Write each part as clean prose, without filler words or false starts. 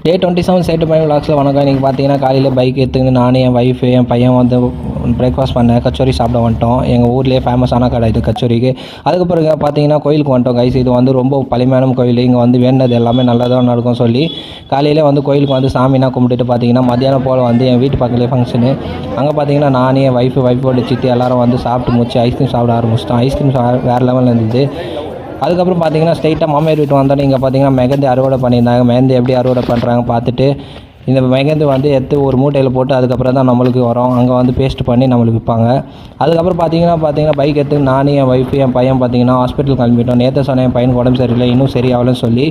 டே 27 சேட்டு பையன் விளாக்ஸில் வணக்கம். இன்றைக்கி பார்த்தீங்கன்னா காலையில் பைக் எடுத்துக்கின்னு நானும் என் ஒய்ஃபு என் பையன் வந்து பிரேக்ஃபாஸ்ட் பண்ணேன். கச்சோரி சாப்பிட வந்துட்டோம். எங்கள் ஊர்லேயே ஃபேமஸான கடை இது கச்சோரிக்கு. அதுக்கப்புறம் பார்த்தீங்கன்னா கோயிலுக்கு வந்துட்டோம் கைஸ். இது வந்து ரொம்ப பழமையான கோயில். இங்கே வந்து வேண்டது எல்லாமே நல்லதாக நடக்கும் சொல்லி காலையில் வந்து கோயிலுக்கு வந்து சாமினா கும்பிட்டுட்டு பார்த்தீங்கன்னா மத்தியானம் போல் வந்து என் வீட்டு பக்கத்துலேயே ஃபங்க்ஷனு. அங்கே பார்த்தீங்கன்னா நானே என் ஒய்ஃபோட சித்தி எல்லோரும் வந்து சாப்பிட்டு முடிச்சு ஐஸ்கிரீம் சாப்பிட ஆரம்பிச்சிட்டோம். ஐஸ்கிரீம் வேறு லெவலில் இருந்தது. அதுக்கப்புறம் பார்த்தீங்கன்னா ஸ்ட்ரைட்டாக மாமியார் வீட்டு வந்தோன்னே இங்கே பார்த்தீங்கன்னா மெகந்தி அறுவடை பண்ணியிருந்தாங்க. மெகந்தி எப்படி அறுவடை பண்ணுறாங்க பார்த்துட்டு இந்த மெகந்தி வந்து எடுத்து ஒரு மூட்டையில் போட்டு அதுக்கப்புறம் தான் நம்மளுக்கு வரும். அங்கே வந்து பேஸ்ட் பண்ணி நம்மளுக்கு விற்பாங்க. அதுக்கப்புறம் பார்த்தீங்கன்னா பைக் எடுத்து நானும் என் ஒய்ஃபு என் பையன் பார்த்தீங்கன்னா ஹாஸ்பிட்டல் கிளம்பிட்டோம். நேற்று சொன்னேன் என் பையனுக்கு உடம்பு சரியில்லை, இன்னும் சரியாகலன்னு சொல்லி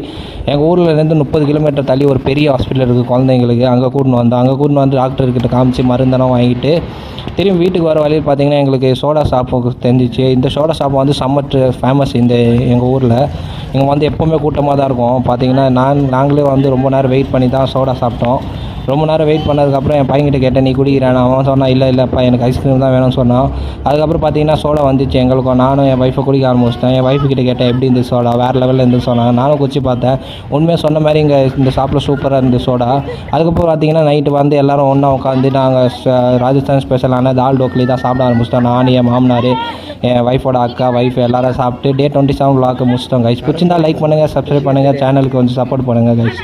எங்கள் ஊர்லேருந்து 30 கிலோமீட்டர் தள்ளி ஒரு பெரிய ஹாஸ்பிட்டல் இருக்குது குழந்தைங்களுக்கு. அங்கே கூட்டின்னு வந்து டாக்டர்கிட்ட காமிச்சு மருந்தெல்லாம் வாங்கிட்டு திரும்பி வீட்டுக்கு வர வழியில் பார்த்தீங்கன்னா எங்களுக்கு சோடா ஷாப்பு தெரிஞ்சிச்சு. இந்த சோடா ஷாப்பு வந்து சம்மர் ஃபேமஸ் எங்கள் ஊரில். இங்கே வந்து எப்போவுமே கூட்டமாக தான் இருக்கும். பார்த்தீங்கன்னா நாங்களே வந்து ரொம்ப நேரம் வெயிட் பண்ணி தான் சோடா சாப்பிட்டோம். ரொம்ப நேரம் வெயிட் பண்ணதுக்கப்புறம் என் பையன்கிட்ட கேட்டேன், நீ குடிக்கிறான்? அவன் சொன்னான் இல்லைப்பா எனக்கு ஐஸ்கிரீம் தான் வேணும்னு சொன்னான். அதுக்கப்புறம் பார்த்தீங்கன்னா சோடா வந்துச்சு எங்களுக்கும். நானும் என் ஒய்ஃபை குடிக்க ஆரம்பிச்சிட்டேன். என் ஒய்ஃபுக்கிட்ட கேட்டேன் எப்படி இந்த சோடா வேறு லெவலில் இருந்து சொன்னாங்க. நானும் குடிச்சு பார்த்தேன். உண்மையாக சொன்ன மாதிரி இங்கே இந்த ஷாப்பில் சூப்பராக இருந்த சோடா. அதுக்கப்புறம் பார்த்தீங்கன்னா நைட்டு வந்து எல்லோரும் ஒன்றா உட்காந்து நாங்கள் ராஜஸ்தான் ஸ்பெஷலான தால் டோக்லி தான் சாப்பிட ஆரம்பிச்சிட்டோம். நான் என் மாமனார் என் ஒய்ஃபோட அக்கா ஒய்ஃப் எல்லோரும் சாப்பிட்டு டே 27 vlog முடிச்சிட்டோம் கைஸ். பிடிச்சிருந்தா லைக் பண்ணுங்கள், சப்ஸ்கிரைப் பண்ணுங்கள், சேனலுக்கு கொஞ்சம் சப்போர்ட் பண்ணுங்கள் கைஸ்.